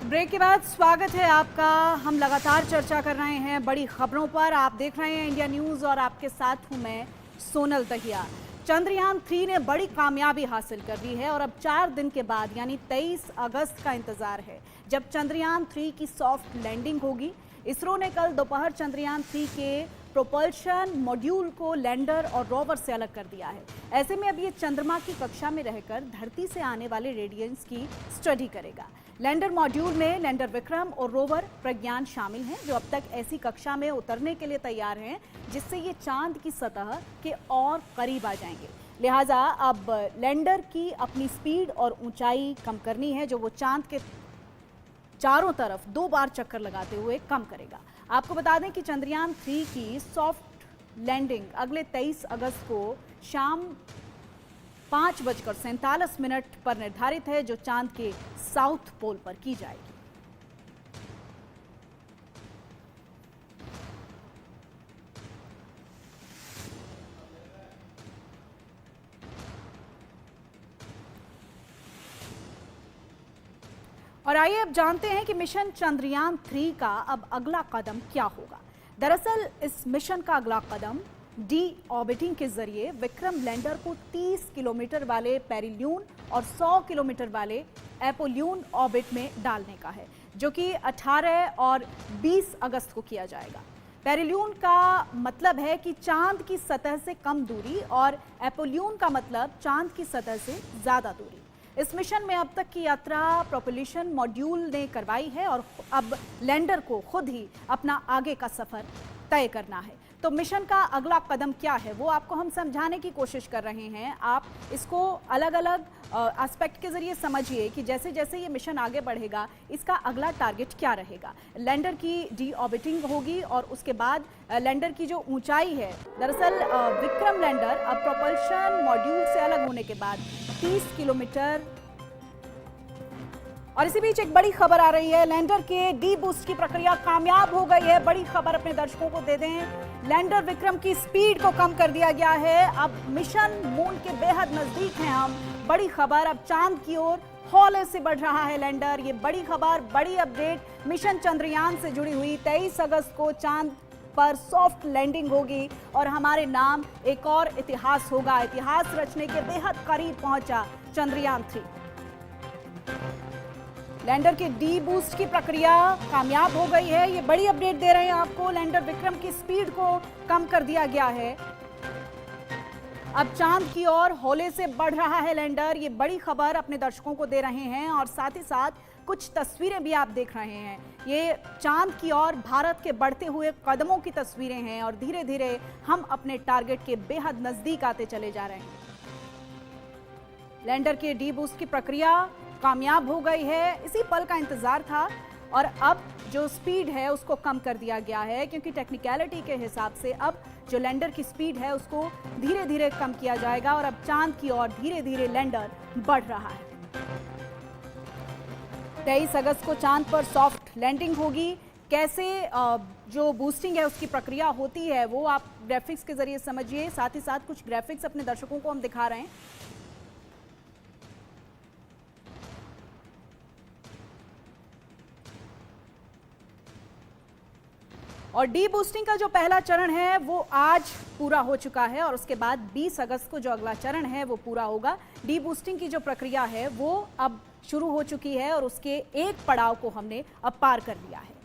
Break के बाद स्वागत है आपका। हम लगातार चर्चा कर रहे हैं बड़ी खबरों पर। आप देख रहे हैं इंडिया न्यूज़ और आपके साथ हूं मैं सोनल दहिया। चंद्रयान 3 ने बड़ी कामयाबी हासिल कर ली है और अब 4 दिन के बाद यानी 23 अगस्त का इंतजार है जब चंद्रयान 3 की सॉफ्ट लैंडिंग होगी। इसरो ने कल दोपहर चंद्रयान 3 के प्रोपल्शन मॉड्यूल को लैंडर और रोवर से अलग कर दिया है। ऐसे में अब ये चंद्रमा की कक्षा में रहकर धरती से आने वाले रेडिएंस की स्टडी करेगा। लैंडर मॉड्यूल में लैंडर विक्रम और रोवर प्रज्ञान शामिल हैं, जो अब तक ऐसी कक्षा में उतरने के लिए तैयार हैं जिससे ये चांद की सतह के और करीब आ जाएंगे। लिहाजा अब लैंडर की अपनी स्पीड और ऊंचाई कम करनी है, जो वो चांद के चारों तरफ 2 बार चक्कर लगाते हुए कम करेगा। आपको बता दें कि चंद्रयान 3 की सॉफ्ट लैंडिंग अगले 23 अगस्त को शाम 5:47 पर निर्धारित है, जो चांद के साउथ पोल पर की जाएगी। और आइए अब जानते हैं कि मिशन चंद्रयान 3 का अब अगला कदम क्या होगा। दरअसल इस मिशन का अगला कदम डी ऑर्बिटिंग के जरिए विक्रम लैंडर को 30 किलोमीटर वाले पेरिल्यून और 100 किलोमीटर वाले एपोल्यून ऑर्बिट में डालने का है, जो कि 18 और 20 अगस्त को किया जाएगा। पेरिल्यून का मतलब है कि चांद की सतह से कम दूरी और एपोल्यून का मतलब चांद की सतह से ज्यादा दूरी। इस मिशन में अब तक की यात्रा प्रोपल्शन मॉड्यूल ने करवाई है और अब लैंडर को खुद ही अपना आगे का सफर तय करना है। तो मिशन का अगला कदम क्या है वो आपको हम समझाने की कोशिश कर रहे हैं। आप इसको अलग अलग एस्पेक्ट के जरिए समझिए कि जैसे जैसे ये मिशन आगे बढ़ेगा इसका अगला टारगेट क्या रहेगा। लैंडर की डी ऑर्बिटिंग होगी और उसके बाद लैंडर की जो ऊंचाई है, दरअसल विक्रम लैंडर अब प्रोपल्शन मॉड्यूल से अलग होने के बाद 30 किलोमीटर। और इसी बीच एक बड़ी खबर आ रही है, लैंडर के डी बूस्ट की प्रक्रिया कामयाब हो गई है। बड़ी खबर अपने दर्शकों को दे दें, लैंडर विक्रम की स्पीड को कम कर दिया गया है। अब मिशन मून के बेहद नजदीक हैं हम। बड़ी खबर, अब चांद की ओर हौले से बढ़ रहा है लैंडर। ये बड़ी खबर, बड़ी अपडेट मिशन चंद्रयान से जुड़ी हुई। 23 अगस्त को चांद पर सॉफ्ट लैंडिंग होगी और हमारे नाम एक और इतिहास होगा। इतिहास रचने के बेहद करीब पहुंचा चंद्रयान 3। लैंडर के डी बूस्ट की प्रक्रिया कामयाब हो गई है। ये बड़ी अपडेट दे रहे हैं आपको। लैंडर विक्रम की स्पीड को कम कर दिया गया है। अब चांद की ओर हौले से बढ़ रहा है लैंडर। ये बड़ी खबर अपने दर्शकों को दे रहे हैं और साथ ही साथ कुछ तस्वीरें भी आप देख रहे हैं। ये चांद की ओर भारत के बढ़ते हुए कदमों की तस्वीरें हैं और धीरे धीरे हम अपने टारगेट के बेहद नजदीक आते चले जा रहे हैं। लैंडर के डी बूस्ट की प्रक्रिया कामयाब हो गई है। इसी पल का इंतजार था और अब जो स्पीड है उसको कम कर दिया गया है, क्योंकि टेक्निकलिटी के हिसाब से अब जो लैंडर की स्पीड है उसको धीरे धीरे कम किया जाएगा और अब चांद की ओर धीरे धीरे लैंडर बढ़ रहा है। 23 अगस्त को चांद पर सॉफ्ट लैंडिंग होगी। कैसे जो बूस्टिंग है उसकी प्रक्रिया होती है वो आप ग्राफिक्स के जरिए समझिए। साथ ही साथ कुछ ग्राफिक्स अपने दर्शकों को हम दिखा रहे हैं। और डी बूस्टिंग का जो पहला चरण है वो आज पूरा हो चुका है और उसके बाद 20 अगस्त को जो अगला चरण है वो पूरा होगा। डी बूस्टिंग की जो प्रक्रिया है वो अब शुरू हो चुकी है और उसके एक पड़ाव को हमने अब पार कर लिया है।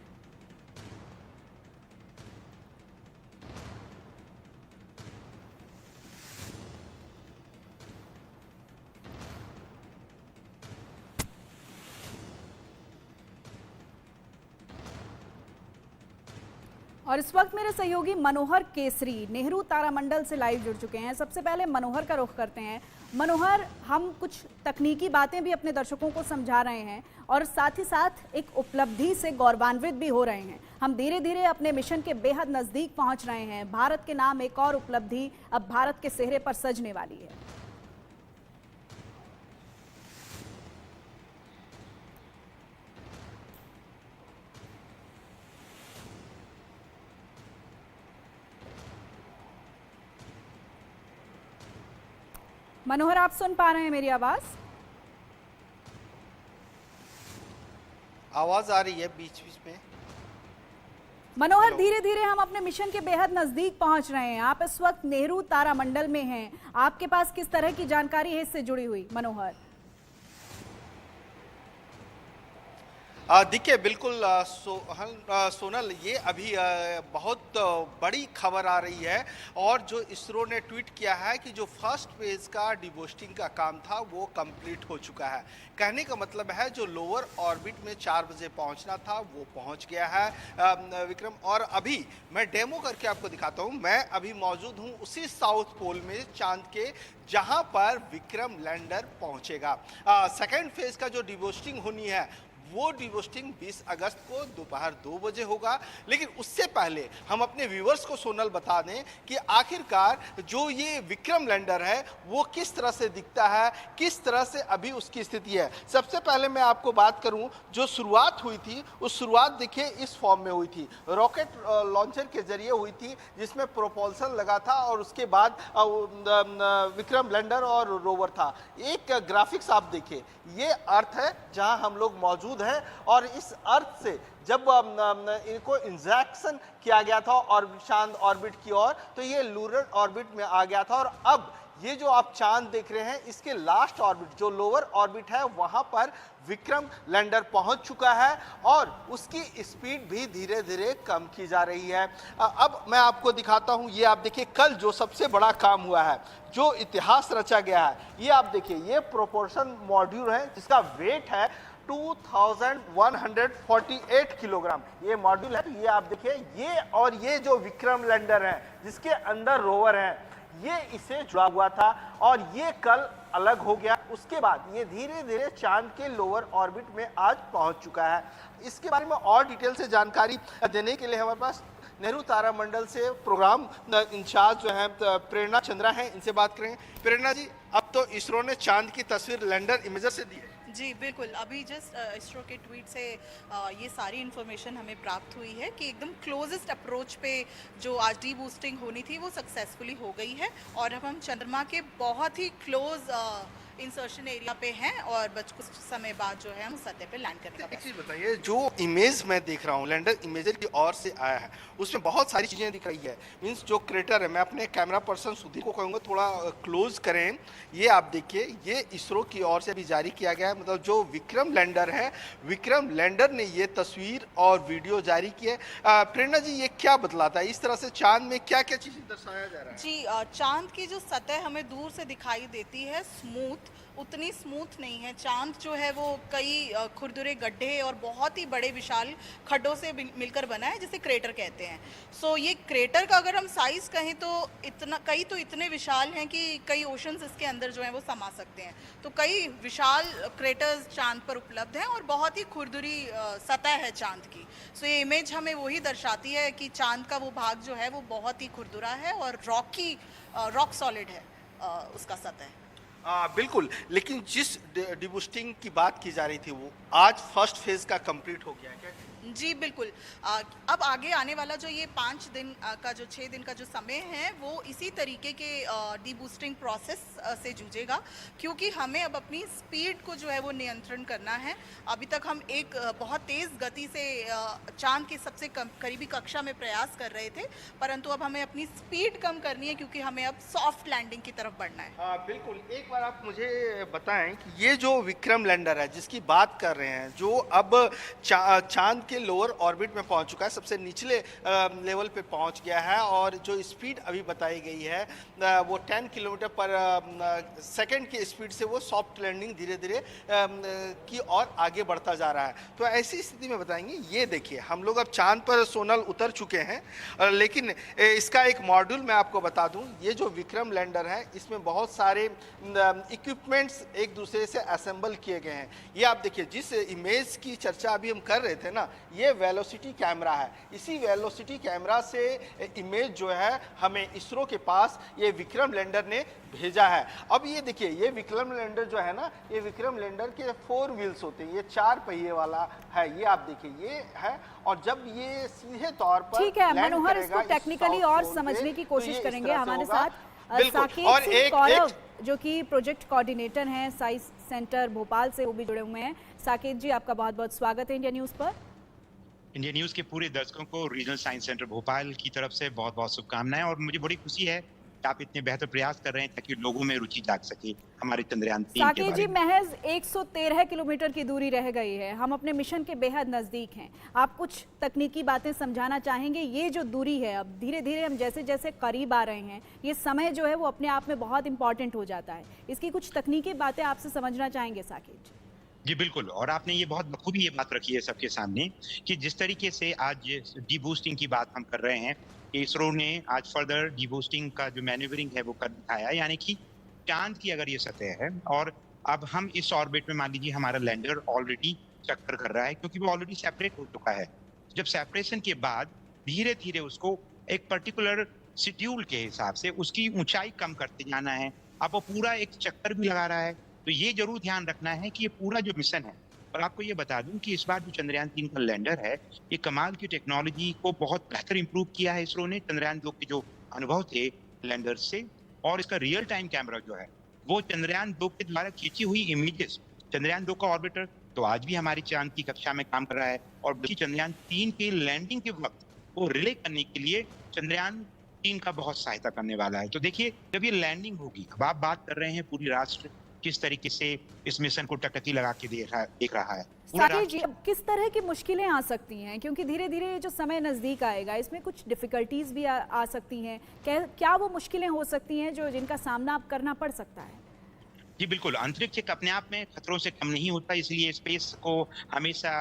और इस वक्त मेरे सहयोगी मनोहर केसरी नेहरू तारामंडल से लाइव जुड़ चुके हैं। सबसे पहले मनोहर का रुख करते हैं। मनोहर, हम कुछ तकनीकी बातें भी अपने दर्शकों को समझा रहे हैं और साथ ही साथ एक उपलब्धि से गौरवान्वित भी हो रहे हैं। हम धीरे धीरे अपने मिशन के बेहद नजदीक पहुंच रहे हैं। भारत के नाम एक और उपलब्धि अब भारत के चेहरे पर सजने वाली है। मनोहर, आप सुन पा रहे हैं मेरी आवाज? आवाज आ रही है बीच बीच में। मनोहर, धीरे धीरे हम अपने मिशन के बेहद नजदीक पहुंच रहे हैं। आप इस वक्त नेहरू तारामंडल में हैं। आपके पास किस तरह की जानकारी है इससे जुड़ी हुई, मनोहर? देखिए बिल्कुल सोनल, ये अभी बहुत बड़ी खबर आ रही है और जो इसरो ने ट्वीट किया है कि जो फर्स्ट फेज का डिबूस्टिंग का काम था वो कंप्लीट हो चुका है। कहने का मतलब है जो लोअर ऑर्बिट में 4 बजे पहुंचना था वो पहुंच गया है विक्रम। और अभी मैं डेमो करके आपको दिखाता हूं। मैं अभी मौजूद हूं उसी साउथ पोल में चांद के, जहां पर विक्रम लैंडर पहुंचेगा। सेकेंड फेज का जो डिबूस्टिंग होनी है वो डिबूस्टिंग 20 अगस्त को दोपहर 2 बजे होगा। लेकिन उससे पहले हम अपने व्यूवर्स को सोनल बता दें कि आखिरकार जो ये विक्रम लैंडर है वो किस तरह से दिखता है, किस तरह से अभी उसकी स्थिति है। सबसे पहले मैं आपको बात करूं, जो शुरुआत हुई थी उस शुरुआत देखिए इस फॉर्म में हुई थी। रॉकेट लॉन्चर के जरिए हुई थी जिसमें प्रोपल्सन लगा था और उसके बाद विक्रम लैंडर और रोवर था। एक ग्राफिक्स आप देखिए, ये अर्थ है जहां हम लोग मौजूद हैं और इस अर्थ से जब इनको इंजेक्शन किया गया था और चांद ऑर्बिट की ओर, तो ये लूनर ऑर्बिट में आ गया था। और अब ये जो आप चांद देख रहे हैं इसके लास्ट ऑर्बिट जो लोअर ऑर्बिट है वहां पर विक्रम लैंडर पहुंच चुका है और उसकी स्पीड भी धीरे धीरे कम की जा रही है। अब मैं आपको दिखाता हूं, ये आप देखिए कल जो सबसे बड़ा काम हुआ है, जो इतिहास रचा गया है, ये आप देखिए, ये प्रोपोर्शन मॉड्यूल है जिसका वेट है 2148 किलोग्राम ये मॉड्यूल है। ये आप देखिए, ये और ये जो विक्रम लैंडर है जिसके अंदर रोवर है, ये इसे जुड़ा हुआ था और ये कल अलग हो गया। उसके बाद ये धीरे धीरे चांद के लोअर ऑर्बिट में आज पहुंच चुका है। इसके बारे में और डिटेल से जानकारी देने के लिए हमारे पास नेहरू तारामंडल से प्रोग्राम इंचार्ज जो है प्रेरणा चंद्रा हैं, इनसे बात करें। प्रेरणा जी, अब तो इसरो ने चांद की तस्वीर लैंडर इमेजर से दी है। जी बिल्कुल, अभी जस्ट इसरो के ट्वीट से ये सारी इन्फॉर्मेशन हमें प्राप्त हुई है कि एकदम क्लोजेस्ट अप्रोच पे जो आज डी बूस्टिंग होनी थी वो सक्सेसफुली हो गई है और अब हम चंद्रमा के बहुत ही क्लोज इंसर्शन एरिया पे हैं और बस कुछ समय बाद जो है हम सतह पे लैंड करने का। एक चीज बताइए, जो इमेज मैं देख रहा हूँ लैंडर इमेजर की ओर से आया है उसमें बहुत सारी चीजें दिख रही है। मींस जो क्रेटर है, मैं अपने कैमरा पर्सन सुधीर को कहूँगा थोड़ा क्लोज करें। ये आप देखिए, ये इसरो की ओर से भी जारी किया गया है। मतलब जो विक्रम लैंडर है, विक्रम लैंडर ने ये तस्वीर और वीडियो जारी की है। प्रेरणा जी, ये क्या बतलाता है? इस तरह से चांद में क्या क्या चीजें दर्शाया जा रहा है? जी, चांद की जो सतह हमें दूर से दिखाई देती है स्मूथ, उतनी स्मूथ नहीं है। चांद जो है वो कई खुरदुरे गड्ढे और बहुत ही बड़े विशाल खड्डों से मिलकर बना है जिसे क्रेटर कहते हैं। सो ये क्रेटर का अगर हम साइज कहें तो इतने विशाल हैं कि कई ओशंस इसके अंदर जो है वो समा सकते हैं। तो कई विशाल क्रेटर्स चांद पर उपलब्ध हैं और बहुत ही खुरदुरी सतह है चांद की। सो ये इमेज हमें वही दर्शाती है कि चांद का वो भाग जो है वो बहुत ही खुरदुरा है और रॉक सॉलिड है उसका सतह। बिल्कुल, लेकिन जिस डिबूस्टिंग की बात की जा रही थी वो आज फर्स्ट फेज का कंप्लीट हो गया है क्या? जी बिल्कुल, अब आगे आने वाला जो ये 5 दिन का जो 6 दिन का जो समय है वो इसी तरीके के डीबूस्टिंग प्रोसेस से जूझेगा, क्योंकि हमें अब अपनी स्पीड को जो है वो नियंत्रण करना है। अभी तक हम एक बहुत तेज़ गति से चांद की सबसे करीबी कक्षा में प्रयास कर रहे थे, परंतु अब हमें अपनी स्पीड कम करनी है क्योंकि हमें अब सॉफ्ट लैंडिंग की तरफ बढ़ना है। बिल्कुल, एक बार आप मुझे बताएं कि ये जो विक्रम लैंडर है जिसकी बात कर रहे हैं, जो अब चांद के लोअर ऑर्बिट में पहुंच चुका है, सबसे निचले लेवल पे पहुंच गया है और जो स्पीड अभी बताई गई है वो 10 किलोमीटर पर सेकंड की स्पीड से वो सॉफ्ट लैंडिंग धीरे धीरे की और आगे बढ़ता जा रहा है। तो ऐसी स्थिति में बताएंगे, ये देखिए हम लोग अब चांद पर सोनल उतर चुके हैं, लेकिन इसका एक मॉड्यूल मैं आपको बता दूं, ये जो विक्रम लैंडर है इसमें बहुत सारे इक्विपमेंट्स एक दूसरे से असेंबल किए गए हैं। ये आप देखिए, जिस इमेज की चर्चा अभी हम कर रहे थे ना, ये वेलोसिटी कैमरा है। इसी वेलोसिटी कैमरा से इमेज जो है हमें इसरो के पास ये विक्रम लैंडर ने भेजा है। अब ये देखिए, ये विक्रम लैंडर जो है ना, ये विक्रम लैंडर के 4 व्हील्स होते हैं, ये 4 पहिए वाला है। ये आप देखिए, ये है और जब ये सीधे तौर पर ठीक है मनोहर, इसको टेक्निकली और समझने की कोशिश करेंगे हमारे साथ। बिल्कुल। साकेत और सिंह एक कौरव जो कि प्रोजेक्ट कोऑर्डिनेटर हैं साइंस सेंटर भोपाल से, वो भी जुड़े हुए हैं। साकेत जी, आपका बहुत बहुत स्वागत है इंडिया न्यूज पर। इंडिया न्यूज के पूरे दर्शकों को रीजनल साइंस सेंटर भोपाल की तरफ से बहुत बहुत शुभकामनाएं। और मुझे बड़ी खुशी है कि आप इतने बेहतर प्रयास कर रहे हैं ताकि लोगों में रुचि जाग सके हमारे चंद्रयान 3 के साकेत जी, बारे में। महज 113 किलोमीटर की दूरी रह गई है, हम अपने मिशन के बेहद नजदीक हैं। आप कुछ तकनीकी बातें समझाना चाहेंगे? ये जो दूरी है, अब धीरे धीरे हम जैसे जैसे करीब आ रहे हैं, ये समय जो है वो अपने आप में बहुत इंपॉर्टेंट हो जाता है। इसकी कुछ तकनीकी बातें आपसे समझना चाहेंगे साकेत जी? जी बिल्कुल। और आपने ये बहुत बखूबी ये बात रखी है सबके सामने कि जिस तरीके से आज डी बूस्टिंग की बात हम कर रहे हैं, इसरो ने आज फर्दर डी बूस्टिंग का जो मैन्यूवरिंग है वो कर दिखाया। यानी कि चांद की अगर ये सतह है और अब हम इस ऑर्बिट में मान लीजिए हमारा लैंडर ऑलरेडी चक्कर कर रहा है क्योंकि वो ऑलरेडी सेपरेट हो चुका है। जब सेपरेशन के बाद धीरे धीरे उसको एक पर्टिकुलर शेड्यूल के हिसाब से उसकी ऊंचाई कम करते जाना है। अब वो पूरा एक चक्कर भी लगा रहा है। तो ये जरूर ध्यान रखना है कि ये पूरा जो मिशन है, और आपको ये बता दूं कि इस बार जो चंद्रयान 3 का लैंडर है, ये कमाल की टेक्नोलॉजी को बहुत बेहतर इंप्रूव किया है इसरो ने। चंद्रयान 2 के जो अनुभव थे लैंडर से, और इसका रियल टाइम कैमरा जो है वो चंद्रयान 2 के द्वारा खींची हुई इमेजेस, चंद्रयान 2 का ऑर्बिटर तो आज भी हमारी चांद की कक्षा में काम कर रहा है, और बल्कि चंद्रयान 3 के लैंडिंग के वक्त वो रिले करने के लिए चंद्रयान 3 का बहुत सहायता करने वाला है। तो देखिए, जब ये लैंडिंग होगी, अब आप बात कर रहे हैं पूरी राष्ट्र किस तरीके से इस मिशन को टकटकी लगा के देख रहा है। साकेत जी, अब किस तरह की मुश्किलें आ सकती हैं? क्योंकि धीरे धीरे जो समय नजदीक आएगा, इसमें कुछ डिफिकल्टीज भी आ सकती हैं। क्या वो मुश्किलें हो सकती हैं जो जिनका सामना अब करना पड़ सकता है? जी बिल्कुल। अंतरिक्ष एक अपने आप में खतरों से कम नहीं होता, इसलिए स्पेस को हमेशा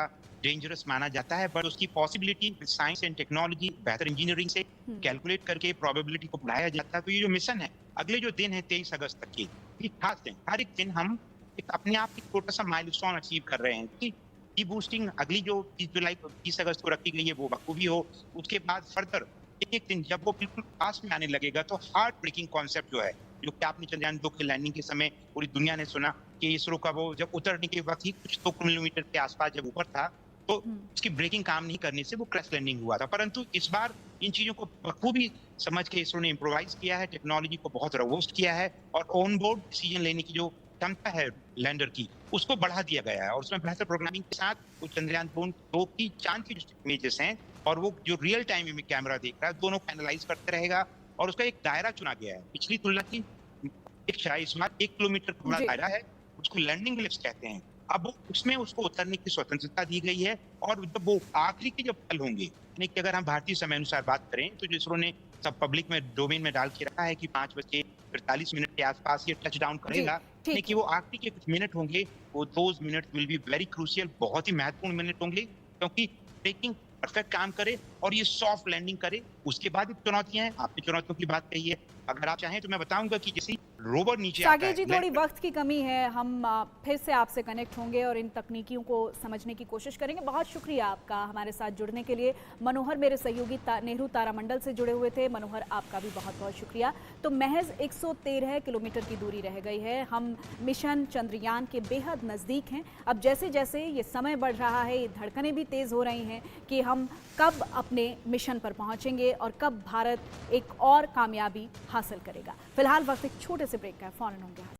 डेंजरस माना जाता है, पर उसकी पॉसिबिलिटी साइंस एंड टेक्नोलॉजी, बेहतर इंजीनियरिंग से कैलकुलेट करके प्रोबेबिलिटी को बढ़ाया जाता है। तो ये जो मिशन है, अगले जो दिन है 23 अगस्त तक की, ये खास दिन, हर एक दिन हम एक अपने आप एक छोटा सा माइलस्टोन अचीव कर रहे हैं कि डी बूस्टिंग अगली जो 30 जुलाई को 30 अगस्त को रखी गई है वो बखूबी हो। उसके बाद फर्दर एक दिन जब वो बिल्कुल पास में आने लगेगा तो हार्ट ब्रेकिंग कॉन्सेप्ट जो है, जो कि आपने चंद्रयान 2 के लैंडिंग के समय पूरी दुनिया ने सुना कि इसरो का वो जब उतरने के वक्त ही कुछ 2 किलोमीटर के आसपास जब ऊपर था तो उसकी ब्रेकिंग काम नहीं करने से वो क्रैश लैंडिंग हुआ था। परंतु इस बार इन चीजों को बखूबी समझ के इसरो ने इम्प्रोवाइज किया है, टेक्नोलॉजी को बहुत रोबस्ट किया है, और ऑन बोर्ड डिसीजन लेने की जो क्षमता है लैंडर की उसको बढ़ा दिया गया है। और उसमें बेहतर प्रोग्रामिंग के साथ वो चंद्रयान 2 की चांद की जो इमेजेस हैं और वो जो रियल टाइम में कैमरा देख रहा है, दोनों को एनालाइज करते रहेगा। और उसका एक दायरा चुना गया है, पिछली तुलना की अपेक्षा इस बार 1 किलोमीटर का बड़ा दायरा है, उसको लैंडिंग लिफ्ट कहते हैं। अब उसमें उसको उतरने की स्वतंत्रता दी गई है, और जब वो आखिरी के जब पल होंगे, यानी कि अगर हम भारतीय समय अनुसार बात करें तो जो इसरो ने सब पब्लिक में डोमेन में डाल के रखा है कि 5:43 के आसपास ये टच डाउन करेगा, यानी कि वो आखिरी के कुछ मिनट होंगे, वो those minute will be very crucial, बहुत ही महत्वपूर्ण मिनट होंगे, क्योंकि ब्रेकिंग परफेक्ट काम करे और ये सॉफ्ट लैंडिंग करे। उसके बाद भी चुनौतियां हैं, आपने चुनौतियों की बात कही है, अगर आप चाहें तो मैं बताऊंगा कि जैसे रोवर नीचे आता है। साकेत जी, थोड़ी वक्त की कमी है, हम फिर से आपसे कनेक्ट होंगे और इन तकनीकियों को समझने की कोशिश करेंगे। बहुत शुक्रिया आपका हमारे साथ जुड़ने के लिए। मनोहर मेरे सहयोगी नेहरू तारामंडल से जुड़े हुए थे। मनोहर, आपका भी बहुत बहुत शुक्रिया। तो महज 113 किलोमीटर की दूरी रह गई है, हम मिशन चंद्रयान के बेहद नज़दीक हैं। अब जैसे जैसे ये समय बढ़ रहा है, ये धड़कनें भी तेज़ हो रही हैं कि हम कब अपने मिशन पर पहुंचेंगे और कब भारत एक और कामयाबी हासिल करेगा। फिलहाल वक्त एक छोटे से ब्रेक का है, फौरन होंगे।